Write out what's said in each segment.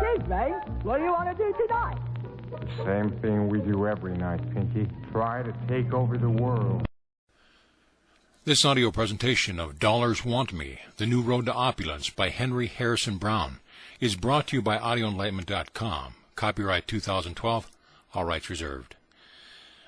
Excuse me, what do you want to do tonight? Same thing we do every night, Pinky. Try to take over the world. This audio presentation of Dollars Want Me, The New Road to Opulence by Henry Harrison Brown is brought to you by audioenlightenment.com. Copyright 2012, all rights reserved.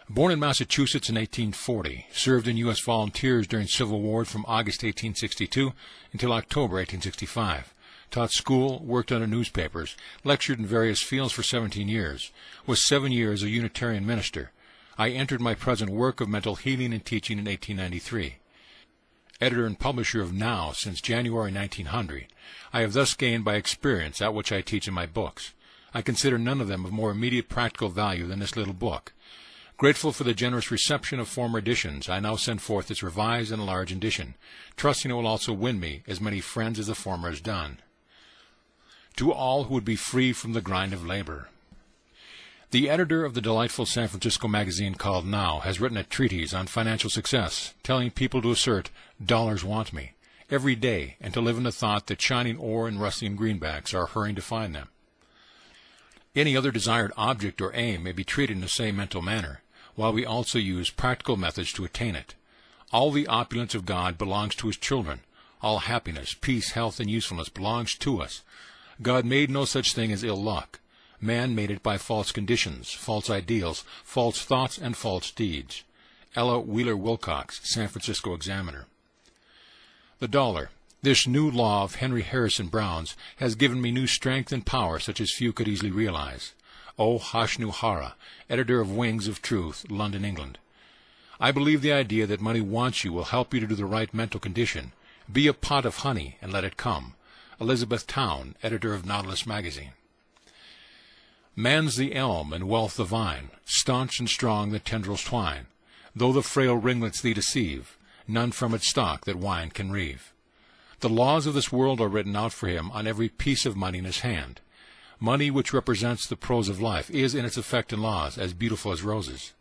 Born in Massachusetts in 1840, served in U.S. Volunteers during Civil War from August 1862 until October 1865. Taught school, worked under newspapers, lectured in various fields for 17 years, was 7 years a Unitarian minister. I entered my present work of mental healing and teaching in 1893. Editor and publisher of Now since January 1900, I have thus gained by experience that which I teach in my books. I consider none of them of more immediate practical value than this little book. Grateful for the generous reception of former editions, I now send forth its revised and enlarged edition, trusting it will also win me as many friends as the former has done. To all who would be free from the grind of labor. The editor of the delightful San Francisco magazine called Now has written a treatise on financial success, telling people to assert, "Dollars want me," every day, and to live in the thought that shining ore and rusting greenbacks are hurrying to find them. Any other desired object or aim may be treated in the same mental manner, while we also use practical methods to attain it. All the opulence of God belongs to His children. All happiness, peace, health, and usefulness belongs to us. God made no such thing as ill luck. Man made it by false conditions, false ideals, false thoughts, and false deeds. Ella Wheeler Wilcox, San Francisco Examiner. The dollar, this new law of Henry Harrison Brown's, has given me new strength and power such as few could easily realize. O. Hashnu Hara, editor of Wings of Truth, London, England. I believe the idea that money wants you will help you to do the right mental condition. Be a pot of honey and let it come. Elizabeth Town, editor of Nautilus magazine. Man's the elm and wealth the vine, staunch and strong the tendrils twine. Though the frail ringlets thee deceive, none from its stalk that wine can reave. The laws of this world are written out for him on every piece of money in his hand. Money, which represents the prose of life, is in its effect and laws as beautiful as roses.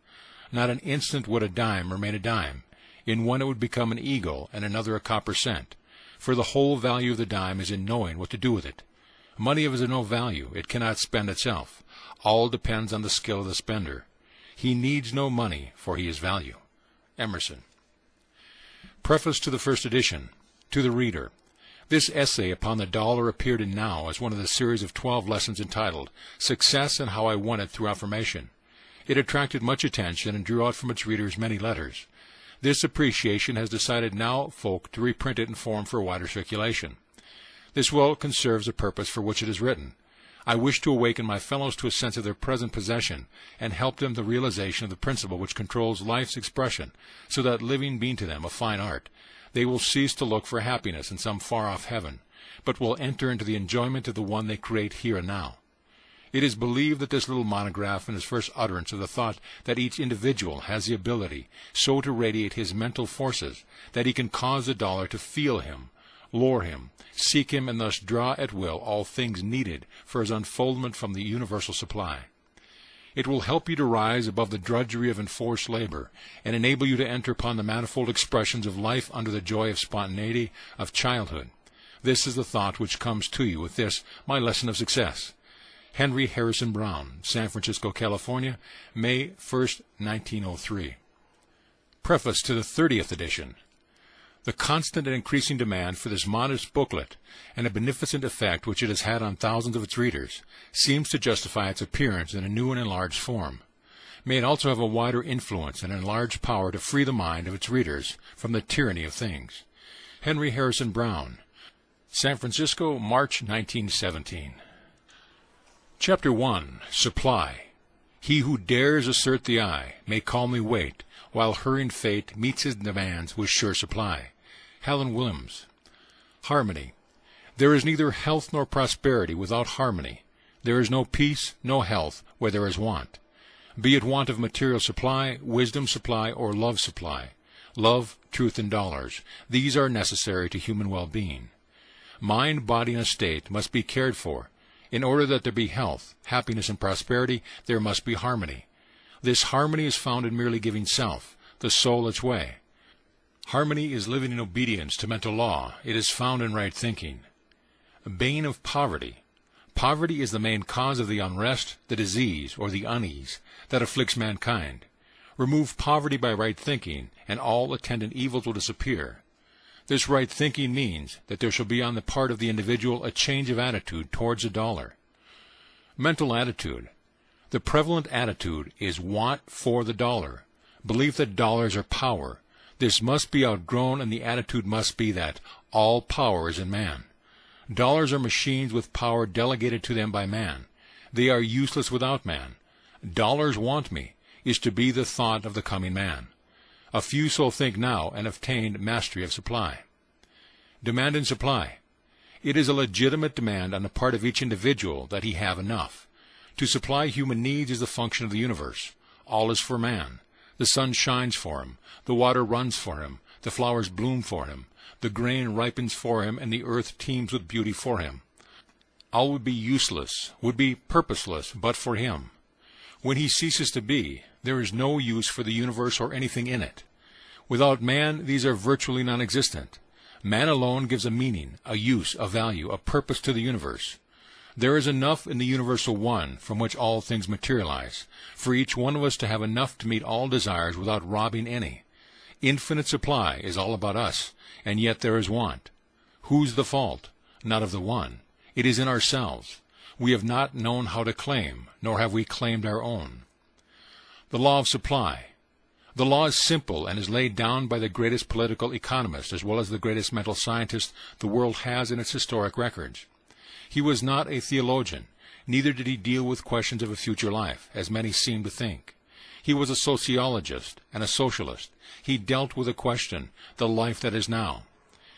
Not an instant would a dime remain a dime. In one it would become an eagle, and another a copper cent. For the whole value of the dime is in knowing what to do with it. Money is of no value. It cannot spend itself. All depends on the skill of the spender. He needs no money, for he is value. Emerson. Preface to the first edition. To the reader. This essay upon the dollar appeared in Now as one of the series of 12 lessons entitled Success and How I Won It Through Affirmation. It attracted much attention and drew out from its readers many letters. This appreciation has decided Now folk to reprint it in form for wider circulation. This well conserves the purpose for which it is written. I wish to awaken my fellows to a sense of their present possession and help them the realization of the principle which controls life's expression, so that living being to them a fine art, they will cease to look for happiness in some far-off heaven, but will enter into the enjoyment of the one they create here and now. It is believed that this little monograph and its first utterance of the thought that each individual has the ability so to radiate his mental forces that he can cause the dollar to feel him, lure him, seek him, and thus draw at will all things needed for his unfoldment from the universal supply. It will help you to rise above the drudgery of enforced labor and enable you to enter upon the manifold expressions of life under the joy of spontaneity of childhood. This is the thought which comes to you with this, my lesson of success. Henry Harrison Brown, San Francisco, California, May 1st, 1903. Preface to the 30th edition. The constant and increasing demand for this modest booklet, and a beneficent effect which it has had on thousands of its readers, seems to justify its appearance in a new and enlarged form. May it also have a wider influence and enlarged power to free the mind of its readers from the tyranny of things. Henry Harrison Brown, San Francisco, March 1917. Chapter 1. Supply. He who dares assert the eye may calmly wait, while hurrying fate meets his demands with sure supply. Helen Williams. Harmony. There is neither health nor prosperity without harmony. There is no peace, no health, where there is want. Be it want of material supply, wisdom supply, or love supply. Love, truth, and dollars. These are necessary to human well-being. Mind, body, and estate must be cared for. In order that there be health, happiness, and prosperity, there must be harmony. This harmony is found in merely giving self, the soul, its way. Harmony is living in obedience to mental law. It is found in right thinking. Bane of poverty. Poverty is the main cause of the unrest, the disease, or the unease that afflicts mankind. Remove poverty by right thinking, and all attendant evils will disappear. This right thinking means that there shall be on the part of the individual a change of attitude towards the dollar. Mental attitude. The prevalent attitude is want for the dollar, belief that dollars are power. This must be outgrown, and the attitude must be that all power is in man. Dollars are machines with power delegated to them by man. They are useless without man. Dollars want me is to be the thought of the coming man. A few so think now and have attained mastery of supply. Demand and supply. It is a legitimate demand on the part of each individual that he have enough. To supply human needs is the function of the universe. All is for man. The sun shines for him. The water runs for him. The flowers bloom for him. The grain ripens for him, and the earth teems with beauty for him. All would be useless, would be purposeless, but for him. When he ceases to be, there is no use for the universe or anything in it. Without man, these are virtually non-existent. Man alone gives a meaning, a use, a value, a purpose to the universe. There is enough in the universal one from which all things materialize, for each one of us to have enough to meet all desires without robbing any. Infinite supply is all about us, and yet there is want. Whose the fault? Not of the one. It is in ourselves. We have not known how to claim, nor have we claimed our own. The law of supply. The law is simple and is laid down by the greatest political economist as well as the greatest mental scientist the world has in its historic records. He was not a theologian, neither did he deal with questions of a future life, as many seem to think. He was a sociologist and a socialist. He dealt with a question, the life that is now.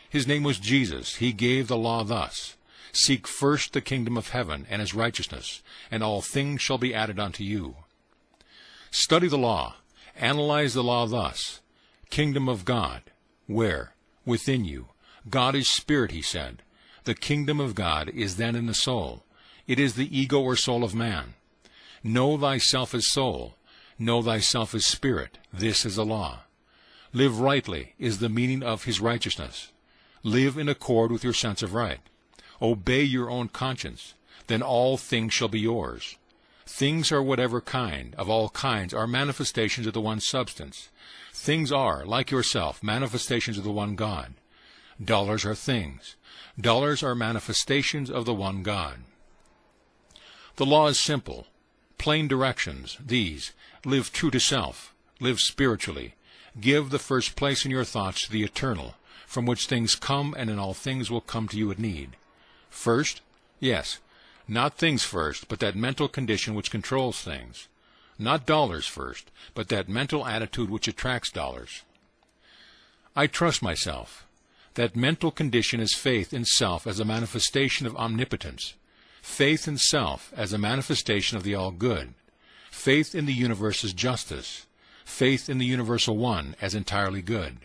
His name was Jesus. He gave the law thus: Seek first the kingdom of heaven and his righteousness, and all things shall be added unto you. Study the law. Analyze the law thus: Kingdom of God. Where? Within you. God is spirit, he said. The kingdom of God is then in the soul. It is the ego or soul of man. Know thyself as soul. Know thyself as spirit. This is the law. Live rightly is the meaning of his righteousness. Live in accord with your sense of right. Obey your own conscience. Then all things shall be yours. Things are whatever kind, of all kinds, are manifestations of the one substance. Things are, like yourself, manifestations of the one God. Dollars are things. Dollars are manifestations of the one God. The law is simple. Plain directions, these: live true to self. Live spiritually. Give the first place in your thoughts to the eternal, from which things come, and in all things will come to you at need. First? Yes. Not things first, but that mental condition which controls things. Not dollars first, but that mental attitude which attracts dollars. I trust myself. That mental condition is faith in self as a manifestation of omnipotence. Faith in self as a manifestation of the all-good. Faith in the universe as justice. Faith in the universal one as entirely good.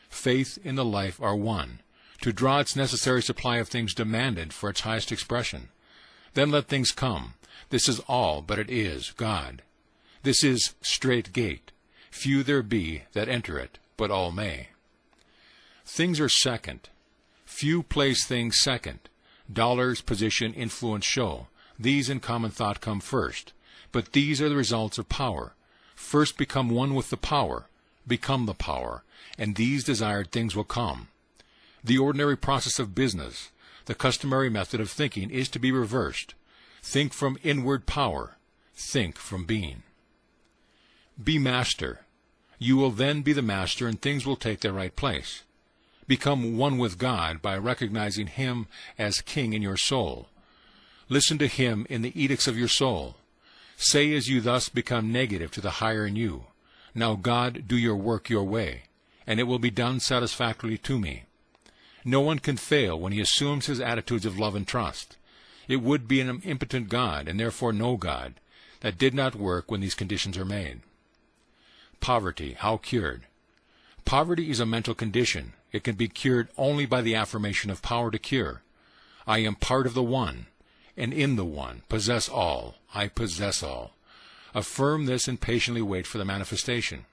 Faith in the life are one, to draw its necessary supply of things demanded for its highest expression. Then let things come. This is all, but it is God. This is strait gate. Few there be that enter it, but all may. Things are second. Few place things second. Dollars, position, influence, show. These in common thought come first. But these are the results of power. First become one with the power. Become the power. And these desired things will come. The ordinary process of business, the customary method of thinking, is to be reversed. Think from inward power. Think from being. Be master. You will then be the master, and things will take their right place. Become one with God by recognizing him as king in your soul. Listen to him in the edicts of your soul. Say as you thus become negative to the higher in you: Now, God, do your work your way, and it will be done satisfactorily to me. No one can fail when he assumes his attitudes of love and trust. It would be an impotent God, and therefore no God, that did not work when these conditions are made. Poverty, how cured? Poverty is a mental condition. It can be cured only by the affirmation of power to cure. I am part of the one, and in the one possess all. I possess all. Affirm this and patiently wait for the manifestation.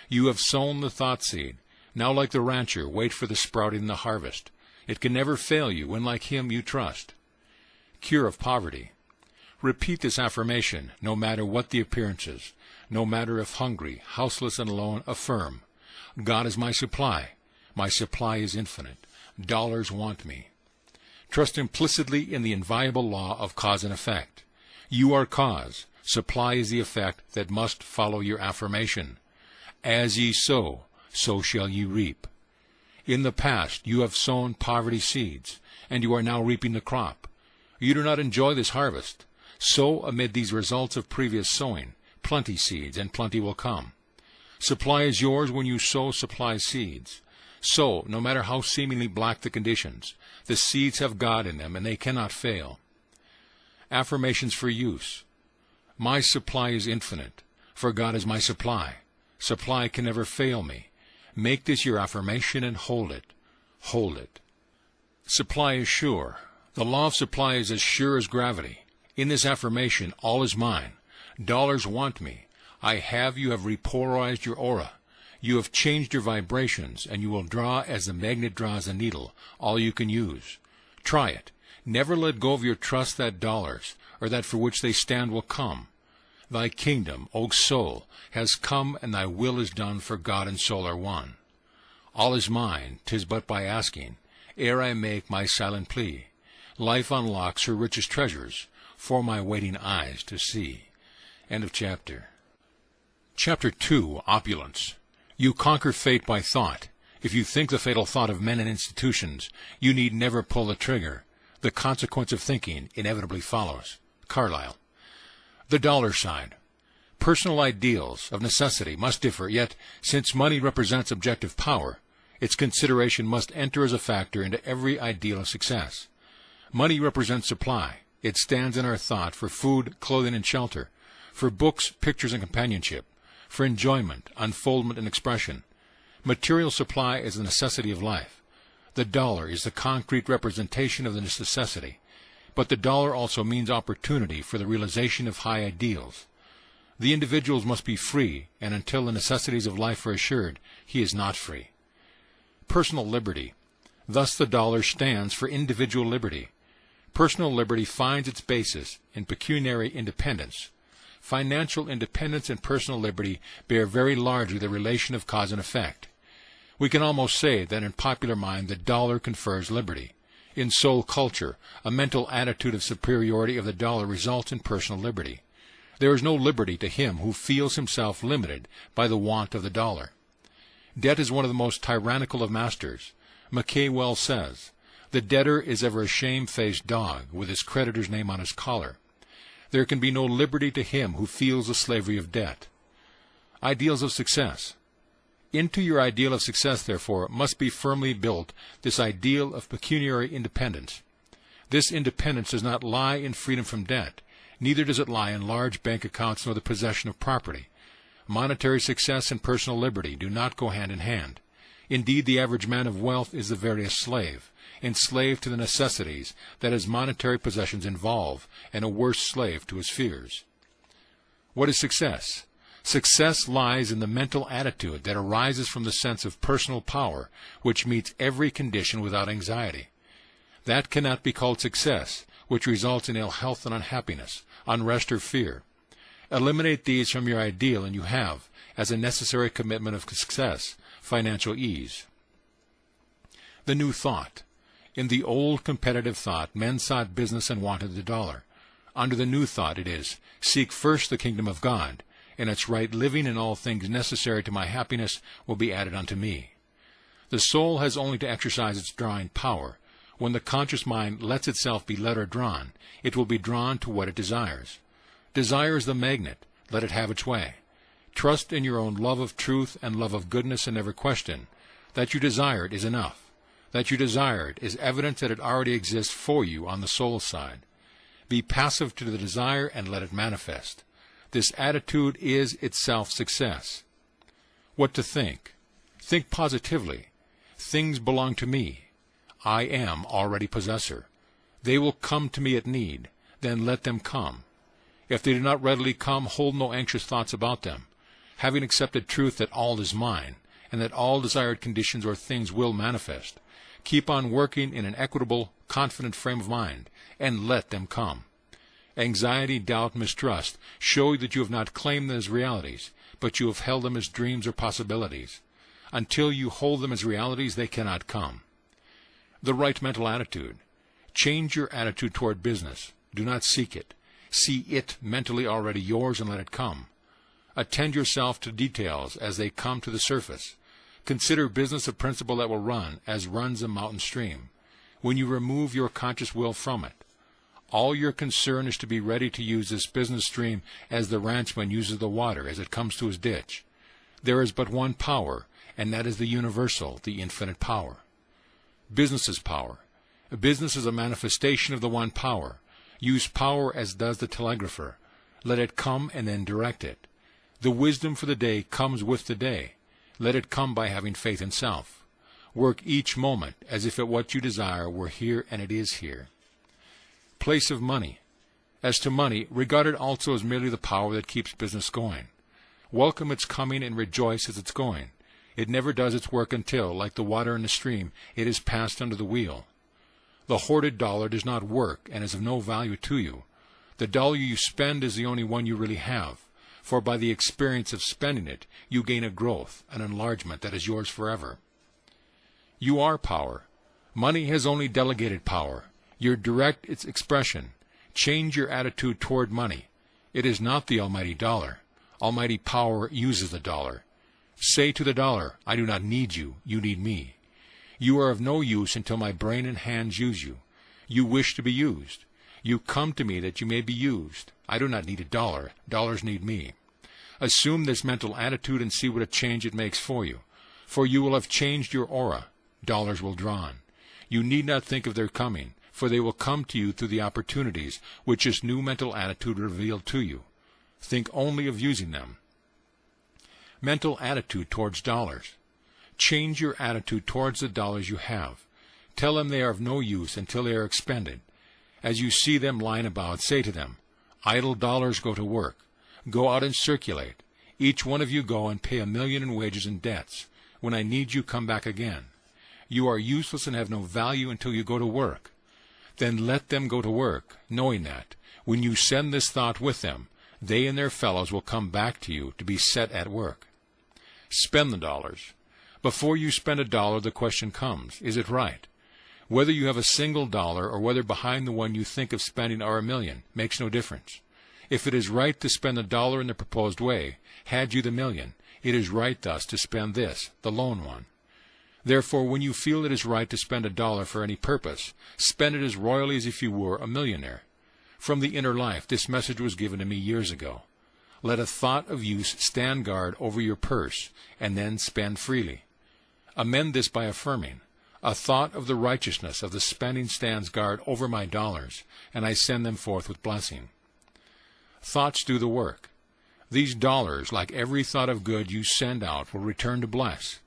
You have sown the thought seed. Now, like the rancher, wait for the sprouting and the harvest. It can never fail you when, like him, you trust. cure of poverty. Repeat this affirmation, no matter what the appearances, no matter if hungry, houseless, and alone. Affirm, God is my supply. My supply is infinite. Dollars want me. Trust implicitly in the inviolable law of cause and effect. You are cause. Supply is the effect that must follow your affirmation. As ye sow, so shall ye reap. In the past you have sown poverty seeds, and you are now reaping the crop. You do not enjoy this harvest. Sow amid these results of previous sowing, plenty seeds, and plenty will come. Supply is yours when you sow supply seeds. Sow, no matter how seemingly black the conditions. The seeds have God in them, and they cannot fail. Affirmations for use. My supply is infinite, for God is my supply. Supply can never fail me. Make this your affirmation and hold it. Hold it. Supply is sure. The law of supply is as sure as gravity. In this affirmation, all is mine. Dollars want me. You have repolarized your aura. You have changed your vibrations, and you will draw as the magnet draws a needle, all you can use. Try it. Never let go of your trust that dollars, or that for which they stand, will come. Thy kingdom, O soul, has come, and thy will is done, for God and soul are one. All is mine, 'tis but by asking, ere I make my silent plea. Life unlocks her richest treasures, for my waiting eyes to see. End of chapter. Chapter 2, Opulence. You conquer fate by thought. If you think the fatal thought of men and institutions, you need never pull the trigger. The consequence of thinking inevitably follows. Carlyle. The dollar sign. Personal ideals of necessity must differ, yet, since money represents objective power, its consideration must enter as a factor into every ideal of success. Money represents supply. It stands in our thought for food, clothing, and shelter, for books, pictures, and companionship, for enjoyment, unfoldment, and expression. Material supply is the necessity of life. The dollar is the concrete representation of this necessity, but the dollar also means opportunity for the realization of high ideals. The individuals must be free, and until the necessities of life are assured, he is not free. Personal liberty. Thus the dollar stands for individual liberty. Personal liberty finds its basis in pecuniary independence. Financial independence and personal liberty bear very largely the relation of cause and effect. We can almost say that in popular mind the dollar confers liberty. In soul culture, a mental attitude of superiority of the dollar results in personal liberty. There is no liberty to him who feels himself limited by the want of the dollar. Debt is one of the most tyrannical of masters. Mackay well says, "The debtor is ever a shame-faced dog with his creditor's name on his collar." There can be no liberty to him who feels the slavery of debt. Ideals of success. Into your ideal of success, therefore, must be firmly built this ideal of pecuniary independence. This independence does not lie in freedom from debt, neither does it lie in large bank accounts nor the possession of property. Monetary success and personal liberty do not go hand in hand. Indeed, the average man of wealth is the veriest slave, enslaved to the necessities that his monetary possessions involve, and a worse slave to his fears. What is success? Success lies in the mental attitude that arises from the sense of personal power, which meets every condition without anxiety. That cannot be called success, which results in ill health and unhappiness, unrest or fear. Eliminate these from your ideal, and you have, as a necessary commitment of success, financial ease. The new thought. In the old competitive thought, men sought business and wanted the dollar. Under the new thought it is, seek first the kingdom of God, and its right living, and all things necessary to my happiness will be added unto me. The soul has only to exercise its drawing power. When the conscious mind lets itself be led or drawn, it will be drawn to what it desires. Desire is the magnet. Let it have its way. Trust in your own love of truth and love of goodness, and never question. That you desire it is enough. That you desire it is evidence that it already exists for you on the soul side. Be passive to the desire and let it manifest. This attitude is itself success. What to think? Think positively. Things belong to me. I am already possessor. They will come to me at need. Then let them come. If they do not readily come, hold no anxious thoughts about them. Having accepted truth that all is mine, and that all desired conditions or things will manifest, keep on working in an equitable, confident frame of mind, and let them come. Anxiety, doubt, mistrust show that you have not claimed them as realities, but you have held them as dreams or possibilities. Until you hold them as realities, they cannot come. The right mental attitude. Change your attitude toward business. Do not seek it. See it mentally already yours and let it come. Attend yourself to details as they come to the surface. Consider business a principle that will run as runs a mountain stream. When you remove your conscious will from it, all your concern is to be ready to use this business stream as the ranchman uses the water as it comes to his ditch. There is but one power, and that is the universal, the infinite power. Business is power. Business is a manifestation of the one power. Use power as does the telegrapher. Let it come and then direct it. The wisdom for the day comes with the day. Let it come by having faith in self. Work each moment as if what you desire were here and it is here. Place of money. As to money, regard it also as merely the power that keeps business going. Welcome its coming and rejoice as it's going. It never does its work until, like the water in the stream, it is passed under the wheel. The hoarded dollar does not work and is of no value to you. The dollar you spend is the only one you really have, for by the experience of spending it, you gain a growth, an enlargement that is yours forever. You are power. Money has only delegated power. You direct its expression. Change your attitude toward money. It is not the almighty dollar. Almighty power uses the dollar. Say to the dollar, I do not need you, you need me. You are of no use until my brain and hands use you. You wish to be used. You come to me that you may be used. I do not need a dollar. Dollars need me. Assume this mental attitude and see what a change it makes for you. For you will have changed your aura. Dollars will draw on. You need not think of their coming, for they will come to you through the opportunities which this new mental attitude revealed to you. Think only of using them. Mental attitude towards dollars. Change your attitude towards the dollars you have. Tell them they are of no use until they are expended. As you see them lying about, say to them, idle dollars go to work. Go out and circulate. Each one of you go and pay 1,000,000 in wages and debts. When I need you, come back again. You are useless and have no value until you go to work. Then let them go to work, knowing that, when you send this thought with them, they and their fellows will come back to you to be set at work. Spend the dollars. Before you spend a dollar, the question comes, is it right? Whether you have a single dollar or whether behind the one you think of spending are 1,000,000 makes no difference. If it is right to spend the dollar in the proposed way, had you the 1,000,000, it is right thus to spend this, the lone one. Therefore, when you feel it is right to spend a dollar for any purpose, spend it as royally as if you were a millionaire. From the inner life, this message was given to me years ago. Let a thought of use stand guard over your purse, and then spend freely. Amend this by affirming, a thought of the righteousness of the spending stands guard over my dollars, and I send them forth with blessing. Thoughts do the work. These dollars, like every thought of good you send out, will return to bless.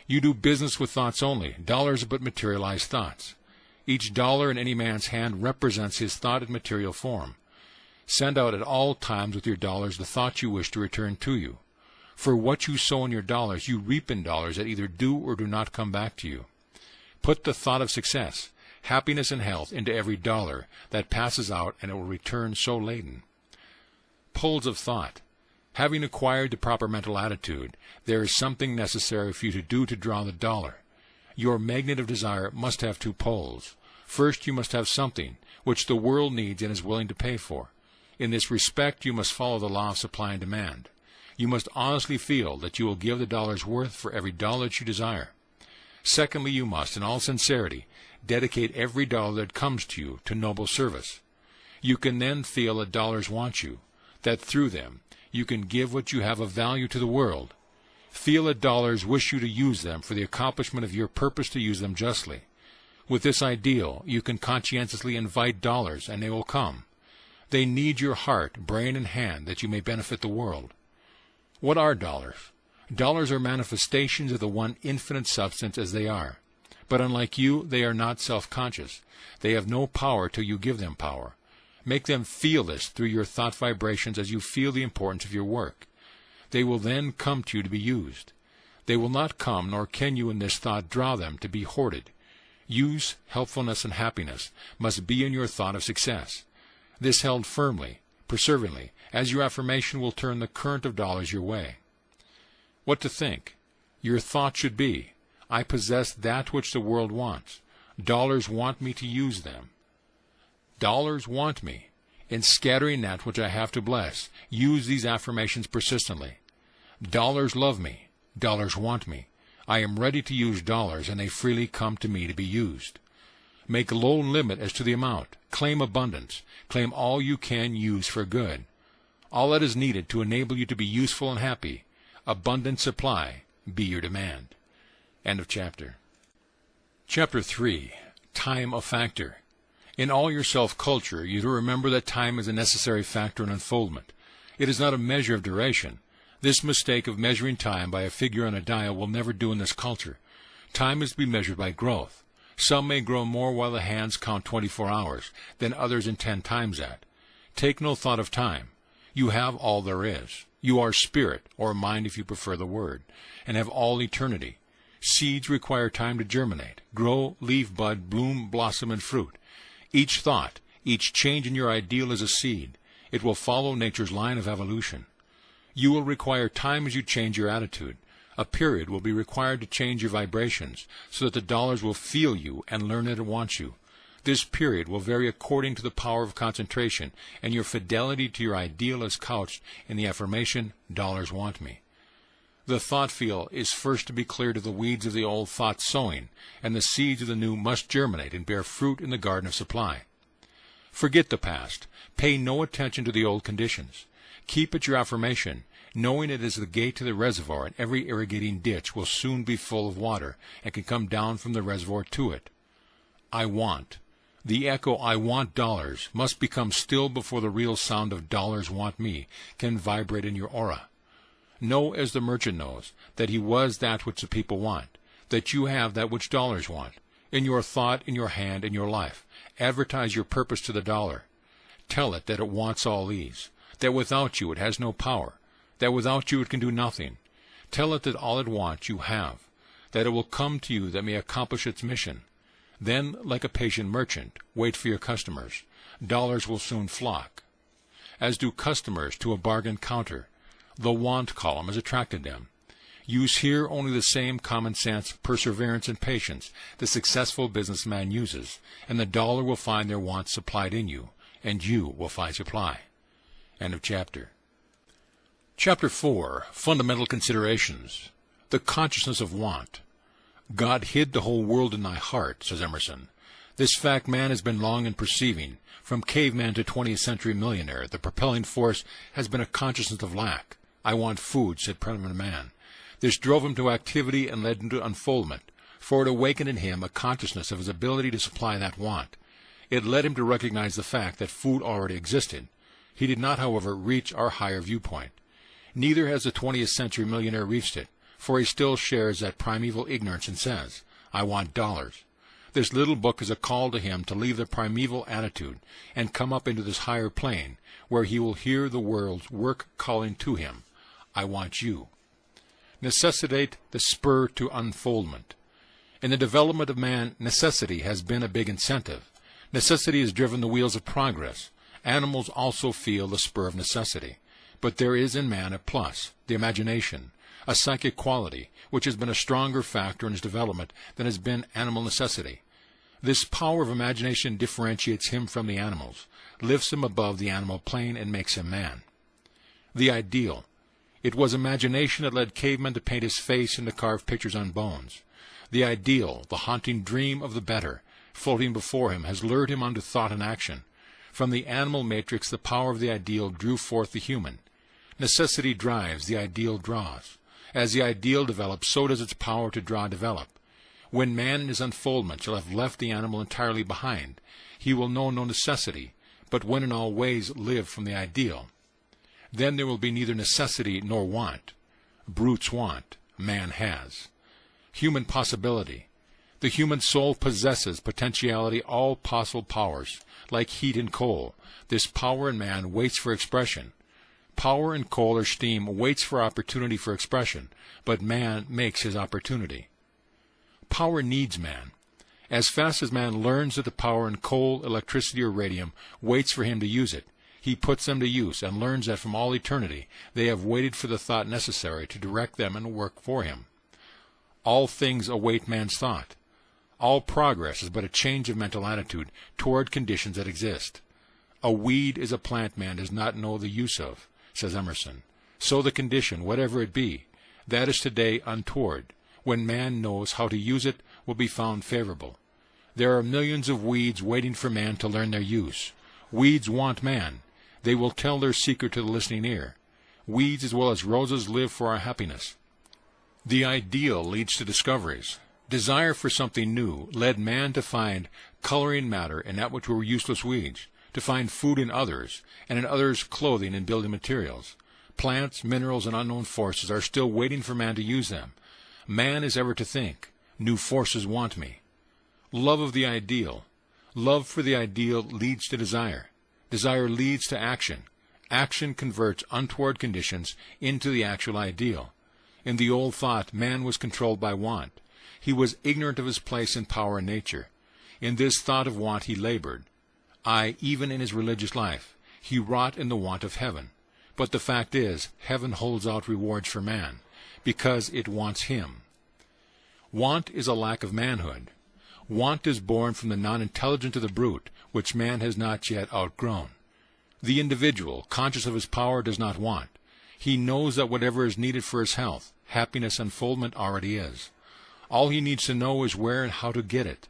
You do business with thoughts only. Dollars are but materialized thoughts. Each dollar in any man's hand represents his thought in material form. Send out at all times with your dollars the thoughts you wish to return to you. For what you sow in your dollars, you reap in dollars that either do or do not come back to you. Put the thought of success, happiness, and health into every dollar that passes out, and it will return so laden. Pulls of thought. Having acquired the proper mental attitude, there is something necessary for you to do to draw the dollar. Your magnet of desire must have two poles. First, you must have something which the world needs and is willing to pay for. In this respect, you must follow the law of supply and demand. You must honestly feel that you will give the dollar's worth for every dollar that you desire. Secondly, you must, in all sincerity, dedicate every dollar that comes to you to noble service. You can then feel that dollars want you, that through them you can give what you have of value to the world. Feel that dollars wish you to use them for the accomplishment of your purpose to use them justly. With this ideal, you can conscientiously invite dollars, and they will come. They need your heart, brain, and hand that you may benefit the world. What are dollars? Dollars are manifestations of the one infinite substance as they are. But unlike you, they are not self-conscious. They have no power till you give them power. Make them feel this through your thought vibrations as you feel the importance of your work. They will then come to you to be used. They will not come, nor can you in this thought draw them to be hoarded. Use, helpfulness, and happiness must be in your thought of success. This held firmly, perseveringly, as your affirmation will turn the current of dollars your way. What to think? Your thought should be, I possess that which the world wants. Dollars want me to use them. Dollars want me. In scattering that which I have to bless, use these affirmations persistently. Dollars love me. Dollars want me. I am ready to use dollars, and they freely come to me to be used. Make low limit as to the amount. Claim abundance. Claim all you can use for good. All that is needed to enable you to be useful and happy. Abundant supply be your demand. End of chapter. Chapter 3. Time a factor. In all your self-culture, you to remember that time is a necessary factor in unfoldment. It is not a measure of duration. This mistake of measuring time by a figure on a dial will never do in this culture. Time is to be measured by growth. Some may grow more while the hands count 24 hours than others in 10 times that. Take no thought of time. You have all there is. You are spirit, or mind if you prefer the word, and have all eternity. Seeds require time to germinate, grow, leaf, bud, bloom, blossom, and fruit. Each thought, each change in your ideal is a seed. It will follow nature's line of evolution. You will require time as you change your attitude. A period will be required to change your vibrations so that the dollars will feel you and learn that it wants you. This period will vary according to the power of concentration, and your fidelity to your ideal is couched in the affirmation, dollars want me. The thought field is first to be cleared of the weeds of the old thought sowing, and the seeds of the new must germinate and bear fruit in the garden of supply. Forget the past. Pay no attention to the old conditions. Keep at your affirmation, knowing it is the gate to the reservoir, and every irrigating ditch will soon be full of water and can come down from the reservoir to it. I want. The echo, I want dollars, must become still before the real sound of dollars want me can vibrate in your aura. Know, as the merchant knows, that he was that which the people want, that you have that which dollars want. In your thought, in your hand, in your life, advertise your purpose to the dollar. Tell it that it wants all these, that without you it has no power, that without you it can do nothing. Tell it that all it wants you have, that it will come to you that may accomplish its mission. Then, like a patient merchant, wait for your customers. Dollars will soon flock. As do customers to a bargain counter. The want column has attracted them. Use here only the same common sense, perseverance, and patience the successful businessman uses, and the dollar will find their wants supplied in you, and you will find supply. End of chapter. Chapter 4. Fundamental Considerations. The Consciousness of Want. God hid the whole world in thy heart, says Emerson. This fact man has been long in perceiving. From caveman to 20th century millionaire, the propelling force has been a consciousness of lack. I want food, said primitive man. This drove him to activity and led him to unfoldment, for it awakened in him a consciousness of his ability to supply that want. It led him to recognize the fact that food already existed. He did not, however, reach our higher viewpoint. Neither has the 20th century millionaire reached it, for he still shares that primeval ignorance and says, I want dollars. This little book is a call to him to leave the primeval attitude and come up into this higher plane, where he will hear the world's work calling to him, I want you. Necessitate the spur to unfoldment. In the development of man, necessity has been a big incentive. Necessity has driven the wheels of progress. Animals also feel the spur of necessity. But there is in man a plus, the imagination, a psychic quality, which has been a stronger factor in his development than has been animal necessity. This power of imagination differentiates him from the animals, lifts him above the animal plane, and makes him man. The ideal. It was imagination that led cavemen to paint his face and to carve pictures on bones. The ideal, the haunting dream of the better, floating before him, has lured him onto thought and action. From the animal matrix, the power of the ideal drew forth the human. Necessity drives, the ideal draws. As the ideal develops, so does its power to draw develop. When man in his unfoldment shall have left the animal entirely behind, he will know no necessity, but when in all ways live from the ideal. Then there will be neither necessity nor want. Brutes want, man has. Human possibility. The human soul possesses potentiality, all possible powers, like heat and coal. This power in man waits for expression. Power in coal or steam waits for opportunity for expression, but man makes his opportunity. Power needs man. As fast as man learns that the power in coal, electricity, or radium waits for him to use it, he puts them to use and learns that from all eternity they have waited for the thought necessary to direct them and work for him. All things await man's thought. All progress is but a change of mental attitude toward conditions that exist. A weed is a plant man does not know the use of, says Emerson. So the condition, whatever it be, that is today untoward, when man knows how to use it, will be found favorable. There are millions of weeds waiting for man to learn their use. Weeds want man. They will tell their secret to the listening ear. Weeds as well as roses live for our happiness. The ideal leads to discoveries. Desire for something new led man to find coloring matter in that which were useless weeds, to find food in others, and in others clothing and building materials. Plants, minerals, and unknown forces are still waiting for man to use them. Man is ever to think, new forces want me. Love of the ideal. Love for the ideal leads to desire. Desire leads to action. Action converts untoward conditions into the actual ideal. In the old thought, man was controlled by want. He was ignorant of his place in power in nature. In this thought of want he labored. Aye, even in his religious life, he wrought in the want of heaven. But the fact is, heaven holds out rewards for man, because it wants him. Want is a lack of manhood. Want is born from the non-intelligence of the brute, which man has not yet outgrown. The individual, conscious of his power, does not want. He knows that whatever is needed for his health, happiness, unfoldment already is. All he needs to know is where and how to get it.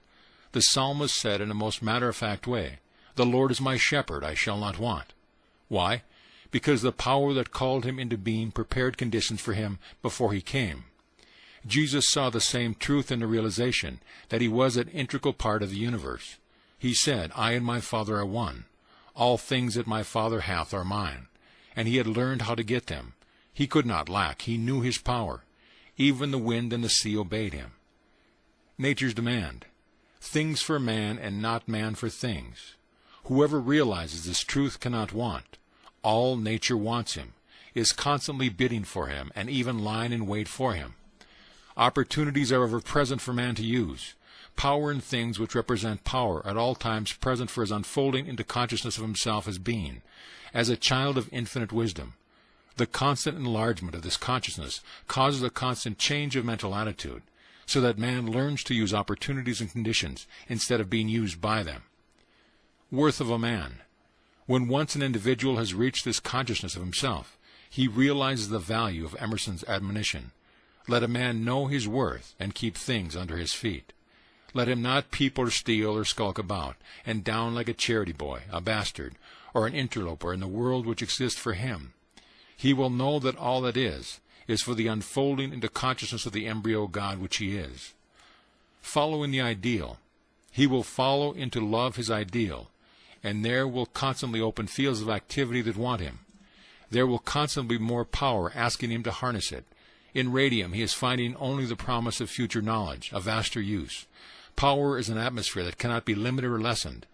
The psalmist said in a most matter-of-fact way, "The Lord is my shepherd, I shall not want." Why? Because the power that called him into being prepared conditions for him before he came. Jesus saw the same truth in the realization that he was an integral part of the universe. He said, "I and my Father are one. All things that my Father hath are mine." And he had learned how to get them. He could not lack. He knew his power. Even the wind and the sea obeyed him. Nature's demand. Things for man and not man for things. Whoever realizes this truth cannot want. All nature wants him, is constantly bidding for him, and even lying in wait for him. Opportunities are ever present for man to use. Power and things which represent power at all times present for his unfolding into consciousness of himself as being, as a child of infinite wisdom. The constant enlargement of this consciousness causes a constant change of mental attitude, so that man learns to use opportunities and conditions instead of being used by them. Worth of a man. When once an individual has reached this consciousness of himself, he realizes the value of Emerson's admonition. Let a man know his worth and keep things under his feet. Let him not peep or steal or skulk about, and down like a charity boy, a bastard, or an interloper in the world which exists for him. He will know that all that is for the unfolding into consciousness of the embryo God which he is. Following the ideal, he will follow into love his ideal, and there will constantly open fields of activity that want him. There will constantly be more power asking him to harness it. In radium he is finding only the promise of future knowledge, a vaster use. Power is an atmosphere that cannot be limited or lessened.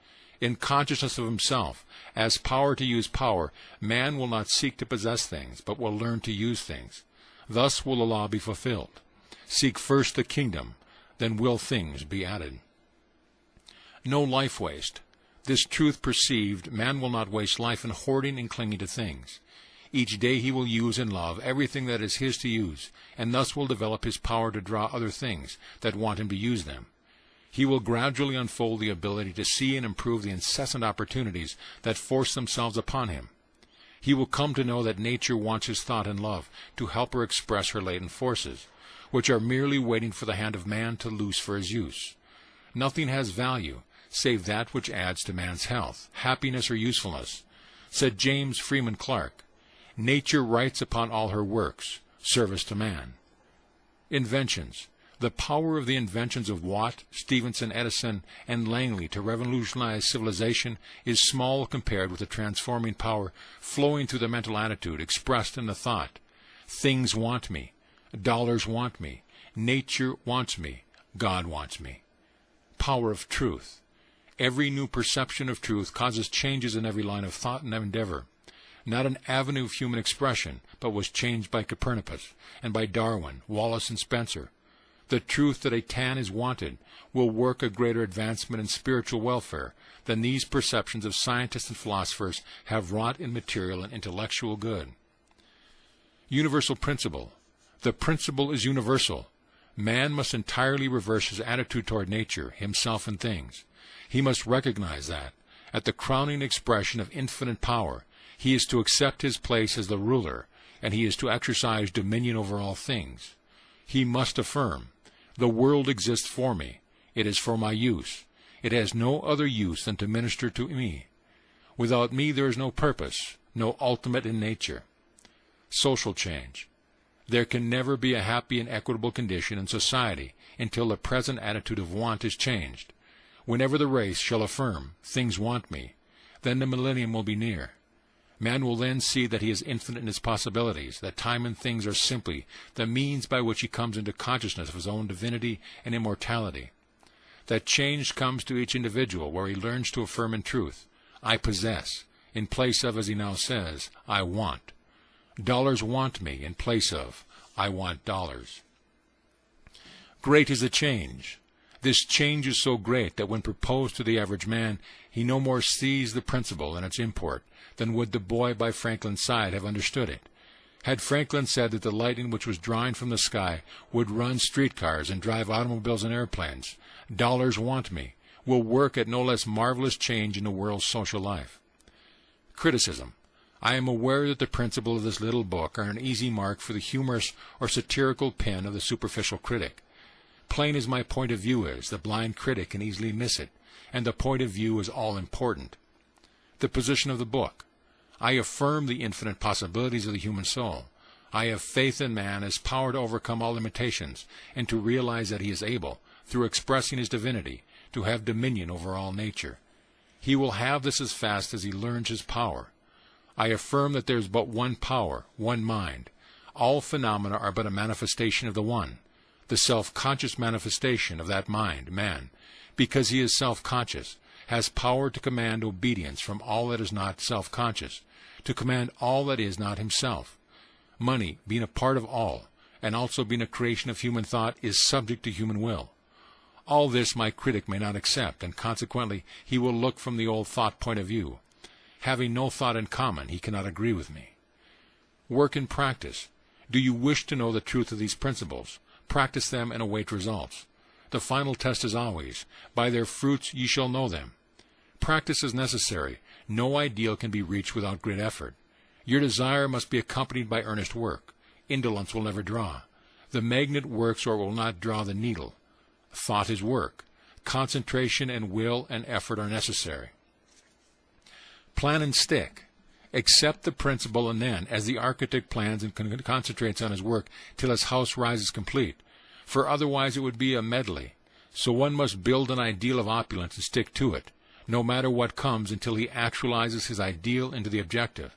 In consciousness of himself, as power to use power, man will not seek to possess things, but will learn to use things. Thus will the law be fulfilled. Seek first the kingdom, then will things be added. No life waste. This truth perceived, man will not waste life in hoarding and clinging to things. Each day he will use and love everything that is his to use, and thus will develop his power to draw other things that want him to use them. He will gradually unfold the ability to see and improve the incessant opportunities that force themselves upon him. He will come to know that nature wants his thought and love to help her express her latent forces, which are merely waiting for the hand of man to loose for his use. Nothing has value save that which adds to man's health, happiness, or usefulness. Said James Freeman Clarke, "Nature writes upon all her works, service to man." Inventions. The power of the inventions of Watt, Stephenson, Edison, and Langley to revolutionize civilization is small compared with the transforming power flowing through the mental attitude expressed in the thought. Things want me. Dollars want me. Nature wants me. God wants me. Power of truth. Every new perception of truth causes changes in every line of thought and endeavor. Not an avenue of human expression, but was changed by Copernicus, and by Darwin, Wallace, and Spencer. The truth that a tan is wanted will work a greater advancement in spiritual welfare than these perceptions of scientists and philosophers have wrought in material and intellectual good. Universal principle. The principle is universal. Man must entirely reverse his attitude toward nature, himself, and things. He must recognize that, at the crowning expression of infinite power, he is to accept his place as the ruler, and he is to exercise dominion over all things. He must affirm, the world exists for me. It is for my use. It has no other use than to minister to me. Without me there is no purpose, no ultimate in nature. Social change. There can never be a happy and equitable condition in society until the present attitude of want is changed. Whenever the race shall affirm, things want me, then the millennium will be near. Man will then see that he is infinite in his possibilities, that time and things are simply the means by which he comes into consciousness of his own divinity and immortality. That change comes to each individual where he learns to affirm in truth, I possess, in place of, as he now says, I want. Dollars want me in place of, I want dollars. Great is the change. This change is so great that when proposed to the average man, he no more sees the principle and its import than would the boy by Franklin's side have understood it. Had Franklin said that the lightning which was drawing from the sky would run streetcars and drive automobiles and airplanes, dollars want me, will work at no less marvelous change in the world's social life. Criticism. I am aware that the principles of this little book are an easy mark for the humorous or satirical pen of the superficial critic. Plain as my point of view is, the blind critic can easily miss it, and the point of view is all important. The position of the book. I affirm the infinite possibilities of the human soul. I have faith in man as power to overcome all limitations, and to realize that he is able, through expressing his divinity, to have dominion over all nature. He will have this as fast as he learns his power. I affirm that there is but one power, one mind. All phenomena are but a manifestation of the one, the self-conscious manifestation of that mind, man, because he is self-conscious, has power to command obedience from all that is not self-conscious, to command all that is not himself. Money, being a part of all, and also being a creation of human thought, is subject to human will. All this my critic may not accept, and consequently he will look from the old thought point of view. Having no thought in common, he cannot agree with me. Work and practice. Do you wish to know the truth of these principles? Practice them and await results. The final test is always, by their fruits ye shall know them. Practice is necessary. No ideal can be reached without great effort. Your desire must be accompanied by earnest work. Indolence will never draw. The magnet works or it will not draw the needle. Thought is work. Concentration and will and effort are necessary. Plan and stick. Accept the principle, and then, as the architect plans and concentrates on his work till his house rises complete, for otherwise it would be a medley. So one must build an ideal of opulence and stick to it, no matter what comes, until he actualizes his ideal into the objective.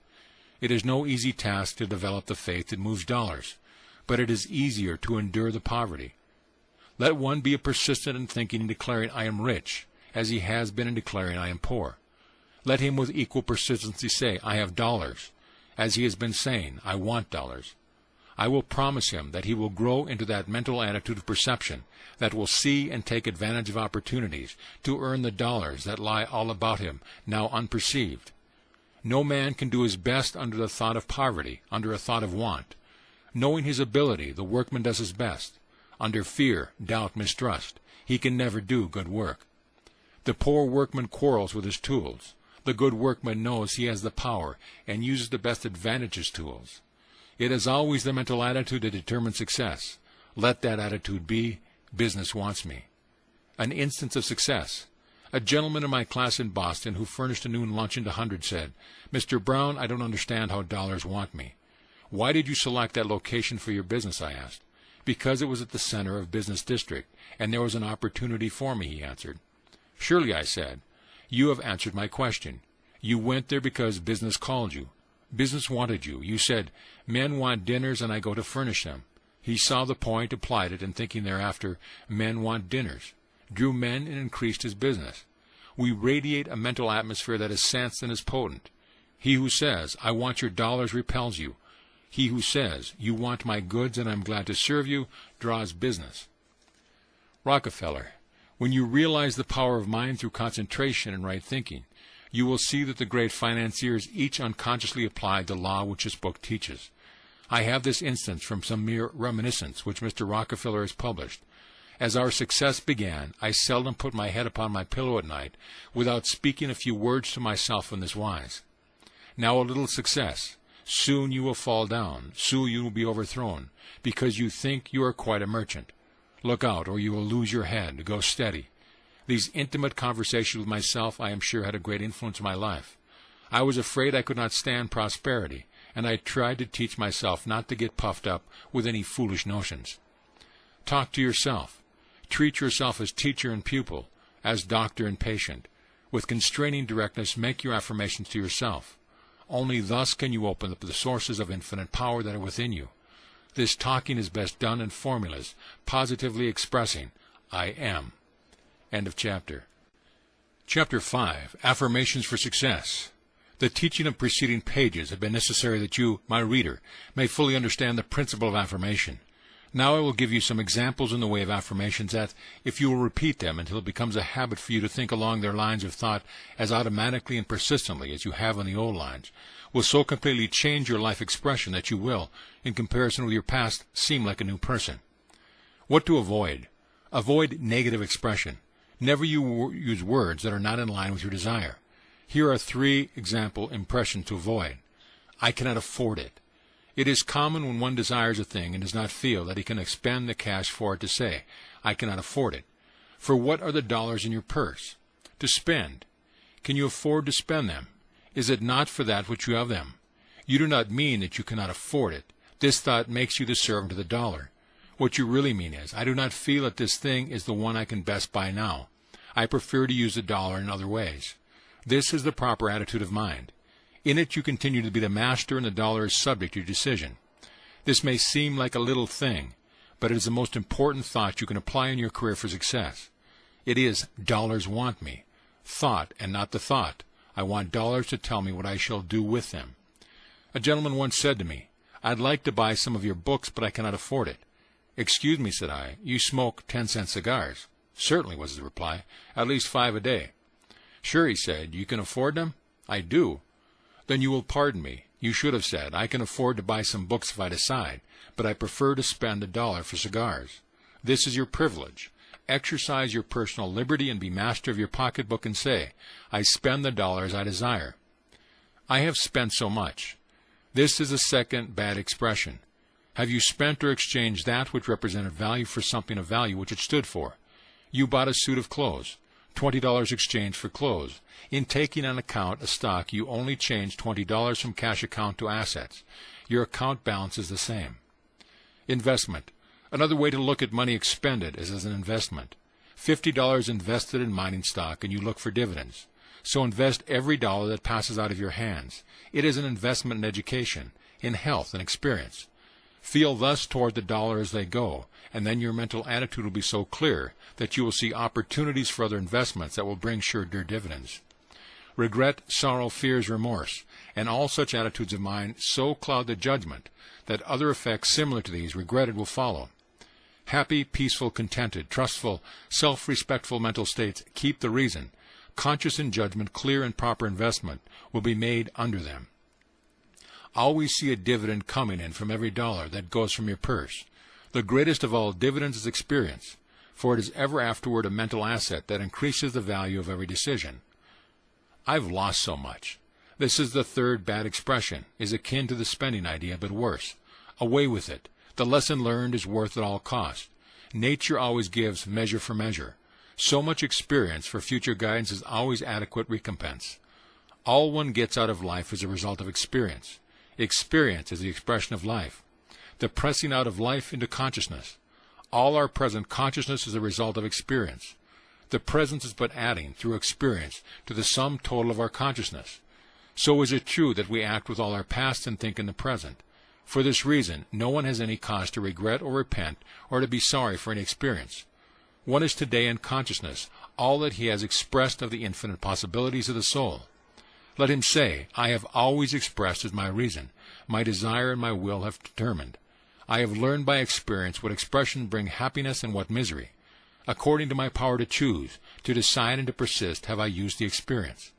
It is no easy task to develop the faith that moves dollars, but it is easier to endure the poverty. Let one be persistent in thinking and declaring, I am rich, as he has been in declaring, I am poor. Let him with equal persistency say, I have dollars, as he has been saying, I want dollars. I will promise him that he will grow into that mental attitude of perception that will see and take advantage of opportunities to earn the dollars that lie all about him, now unperceived. No man can do his best under the thought of poverty, under a thought of want. Knowing his ability, the workman does his best. Under fear, doubt, mistrust, he can never do good work. The poor workman quarrels with his tools. The good workman knows he has the power and uses the best advantageous tools. It is always the mental attitude that determines success. Let that attitude be, business wants me. An instance of success. A gentleman in my class in Boston who furnished a noon luncheon to hundreds said, Mr. Brown, I don't understand how dollars want me. Why did you select that location for your business, I asked. Because it was at the center of business district, and there was an opportunity for me, he answered. Surely, I said, you have answered my question. You went there because business called you. Business wanted you. You said, men want dinners and I go to furnish them. He saw the point, applied it, and thinking thereafter, men want dinners, drew men and increased his business. We radiate a mental atmosphere that is sensed and is potent. He who says, I want your dollars, repels you. He who says, you want my goods and I'm glad to serve you, draws business. Rockefeller, when you realize the power of mind through concentration and right thinking, you will see that the great financiers each unconsciously applied the law which this book teaches. I have this instance from some mere reminiscence which Mr. Rockefeller has published. As our success began, I seldom put my head upon my pillow at night without speaking a few words to myself in this wise. Now a little success. Soon you will fall down. Soon you will be overthrown, because you think you are quite a merchant. Look out, or you will lose your head. Go steady. These intimate conversations with myself, I am sure, had a great influence on my life. I was afraid I could not stand prosperity, and I tried to teach myself not to get puffed up with any foolish notions. Talk to yourself. Treat yourself as teacher and pupil, as doctor and patient. With constraining directness, make your affirmations to yourself. Only thus can you open up the sources of infinite power that are within you. This talking is best done in formulas, positively expressing, I am. End of chapter. Chapter 5, Affirmations for Success. The teaching of preceding pages have been necessary that you, my reader, may fully understand the principle of affirmation. Now I will give you some examples in the way of affirmations that, if you will repeat them until it becomes a habit for you to think along their lines of thought as automatically and persistently as you have on the old lines, will so completely change your life expression that you will, in comparison with your past, seem like a new person. What to avoid? Avoid negative expression. Never use words that are not in line with your desire. Here are 3 example impressions to avoid. I cannot afford it. It is common when one desires a thing and does not feel that he can expend the cash for it to say, I cannot afford it. For what are the dollars in your purse? To spend. Can you afford to spend them? Is it not for that which you have them? You do not mean that you cannot afford it. This thought makes you the servant of the dollar. What you really mean is, I do not feel that this thing is the one I can best buy now. I prefer to use the dollar in other ways. This is the proper attitude of mind. In it you continue to be the master, and the dollar is subject to your decision. This may seem like a little thing, but it is the most important thought you can apply in your career for success. It is, dollars want me. Thought, and not the thought. I want dollars to tell me what I shall do with them. A gentleman once said to me, I'd like to buy some of your books, but I cannot afford it. Excuse me, said I, you smoke 10-cent cigars. Certainly, was the reply, at least 5 a day. Sure, he said, you can afford them? I do. Then you will pardon me. You should have said, I can afford to buy some books if I decide, but I prefer to spend $1 for cigars. This is your privilege. Exercise your personal liberty and be master of your pocketbook and say, I spend the dollars I desire. I have spent so much. This is a second bad expression. Have you spent or exchanged that which represented value for something of value which it stood for? You bought a suit of clothes. $20 exchanged for clothes. In taking on account a stock, you only changed $20 from cash account to assets. Your account balance is the same. Investment. Another way to look at money expended is as an investment. $50 invested in mining stock, and you look for dividends. So invest every dollar that passes out of your hands. It is an investment in education, in health and experience. Feel thus toward the dollar as they go, and then your mental attitude will be so clear that you will see opportunities for other investments that will bring sure dividends. Regret, sorrow, fears, remorse, and all such attitudes of mind so cloud the judgment that other effects similar to these regretted will follow. Happy, peaceful, contented, trustful, self-respectful mental states keep the reason. Conscious in judgment, clear and proper investment will be made under them. Always see a dividend coming in from every dollar that goes from your purse. The greatest of all dividends is experience, for it is ever afterward a mental asset that increases the value of every decision. I've lost so much. This is the third bad expression, is akin to the spending idea, but worse. Away with it. The lesson learned is worth at all cost. Nature always gives measure for measure. So much experience for future guidance is always adequate recompense. All one gets out of life is a result of experience. Experience is the expression of life, the pressing out of life into consciousness. All our present consciousness is a result of experience. The present is but adding, through experience, to the sum total of our consciousness. So is it true that we act with all our past and think in the present. For this reason, no one has any cause to regret or repent or to be sorry for any experience. One is today in consciousness all that he has expressed of the infinite possibilities of the soul. Let him say, I have always expressed as my reason, my desire and my will have determined. I have learned by experience what expression bring happiness and what misery. According to my power to choose, to decide and to persist, have I used the experience.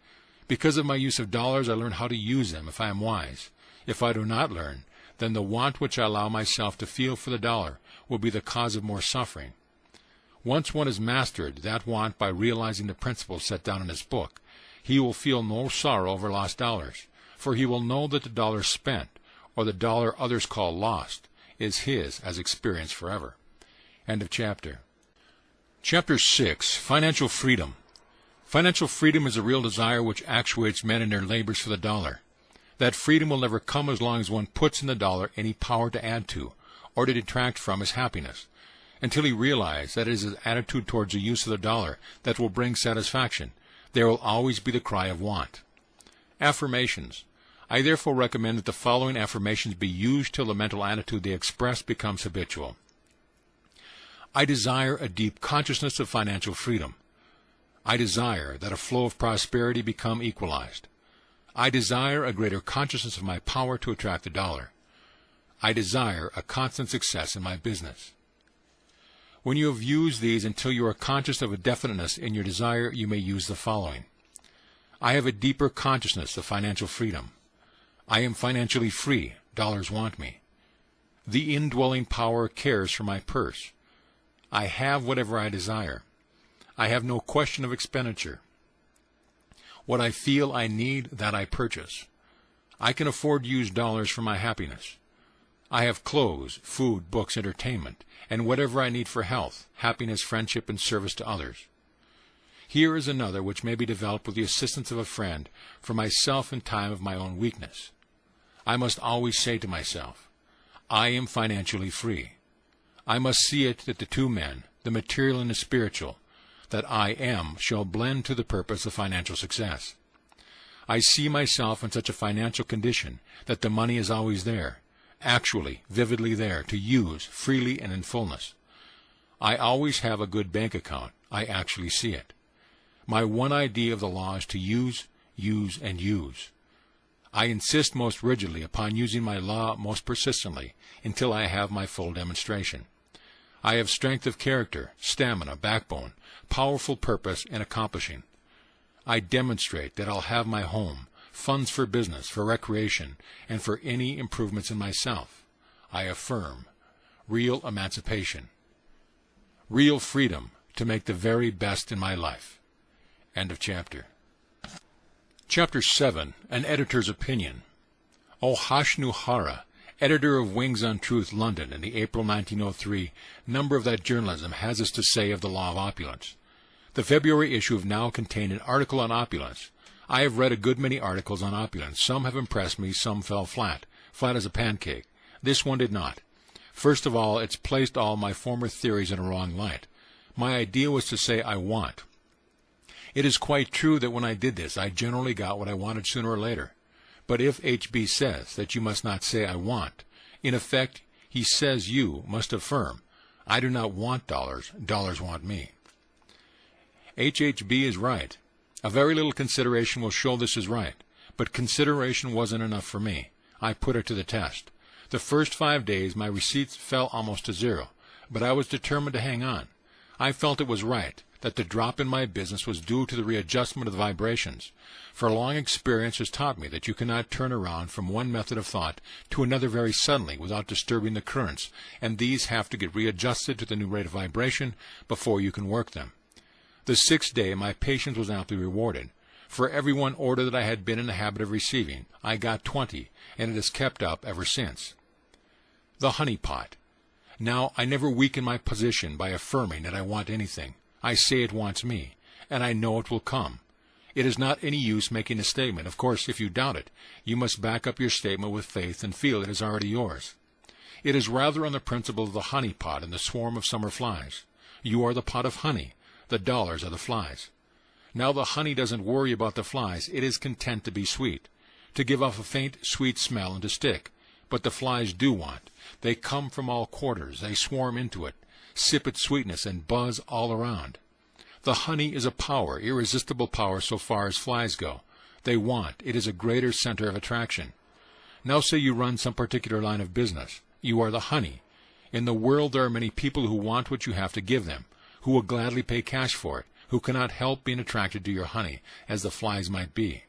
Because of my use of dollars, I learn how to use them if I am wise. If I do not learn, then the want which I allow myself to feel for the dollar will be the cause of more suffering. Once one has mastered that want by realizing the principles set down in this book, he will feel no sorrow over lost dollars, for he will know that the dollar spent, or the dollar others call lost, is his as experience forever. End of chapter. Chapter 6. Financial Freedom. Financial freedom is a real desire which actuates men in their labors for the dollar. That freedom will never come as long as one puts in the dollar any power to add to, or to detract from his happiness, until he realizes that it is his attitude towards the use of the dollar that will bring satisfaction. There will always be the cry of want. Affirmations. I therefore recommend that the following affirmations be used till the mental attitude they express becomes habitual. I desire a deep consciousness of financial freedom. I desire that a flow of prosperity become equalized. I desire a greater consciousness of my power to attract the dollar. I desire a constant success in my business. When you have used these until you are conscious of a definiteness in your desire, you may use the following. I have a deeper consciousness of financial freedom. I am financially free. Dollars want me. The indwelling power cares for my purse. I have whatever I desire. I have no question of expenditure. What I feel I need, that I purchase. I can afford to use dollars for my happiness. I have clothes, food, books, entertainment, and whatever I need for health, happiness, friendship, and service to others. Here is another which may be developed with the assistance of a friend for myself in time of my own weakness. I must always say to myself, I am financially free. I must see it that the two men, the material and the spiritual, that I am, shall blend to the purpose of financial success. I see myself in such a financial condition that the money is always there, actually, vividly there, to use freely and in fullness. I always have a good bank account. I actually see it. My one idea of the law is to use, and use. I insist most rigidly upon using my law most persistently until I have my full demonstration. I have strength of character, stamina, backbone, powerful purpose in accomplishing. I demonstrate that I'll have my home, funds for business, for recreation, and for any improvements in myself. I affirm real emancipation, real freedom to make the very best in my life. End of chapter. Chapter 7. An Editor's Opinion. O. Hashnu Hara, editor of Wings on Truth, London, in the April 1903 number of that journalism, has this to say of the law of opulence. The February issue of Now contained an article on opulence. I have read a good many articles on opulence. Some have impressed me, some fell flat as a pancake. This one did not. First of all, it's placed all my former theories in a wrong light. My idea was to say I want. It is quite true that when I did this, I generally got what I wanted sooner or later. But if H.B. says that you must not say I want, in effect, he says you must affirm, I do not want dollars, dollars want me. H.B. is right. A very little consideration will show this is right, but consideration wasn't enough for me. I put it to the test. The first 5 days my receipts fell almost to zero, but I was determined to hang on. I felt it was right, that the drop in my business was due to the readjustment of the vibrations. For long experience has taught me that you cannot turn around from one method of thought to another very suddenly without disturbing the currents, and these have to get readjusted to the new rate of vibration before you can work them. The 6th day my patience was amply rewarded. For every one order that I had been in the habit of receiving, I got 20, and it has kept up ever since. The honey pot. Now, I never weaken my position by affirming that I want anything. I say it wants me, and I know it will come. It is not any use making a statement. Of course, if you doubt it, you must back up your statement with faith and feel it is already yours. It is rather on the principle of the honey pot and the swarm of summer flies. You are the pot of honey. The dollars are the flies. Now the honey doesn't worry about the flies. It is content to be sweet, to give off a faint, sweet smell and to stick. But the flies do want. They come from all quarters. They swarm into it, sip its sweetness, and buzz all around. The honey is a power, irresistible power so far as flies go. They want. It is a greater center of attraction. Now say you run some particular line of business. You are the honey. In the world there are many people who want what you have to give them. who will gladly pay cash for it, who cannot help being attracted to your honey, as the flies might be.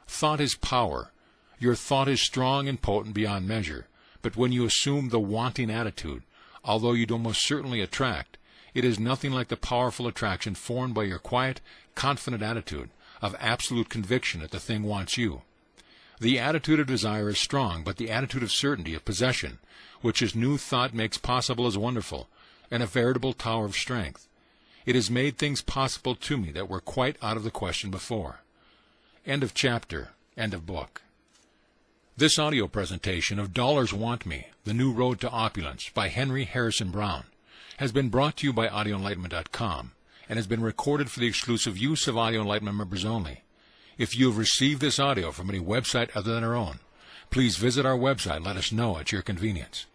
Thought is power. Your thought is strong and potent beyond measure, but when you assume the wanting attitude, although you do most certainly attract, it is nothing like the powerful attraction formed by your quiet, confident attitude of absolute conviction that the thing wants you. The attitude of desire is strong, but the attitude of certainty, of possession, which this new thought makes possible, is wonderful, and a veritable tower of strength. It has made things possible to me that were quite out of the question before. End of chapter. End of book. This audio presentation of Dollars Want Me, The New Road to Opulence by Henry Harrison Brown has been brought to you by AudioEnlightenment.com and has been recorded for the exclusive use of Audio Enlightenment members only. If you have received this audio from any website other than our own, please visit our website and let us know at your convenience.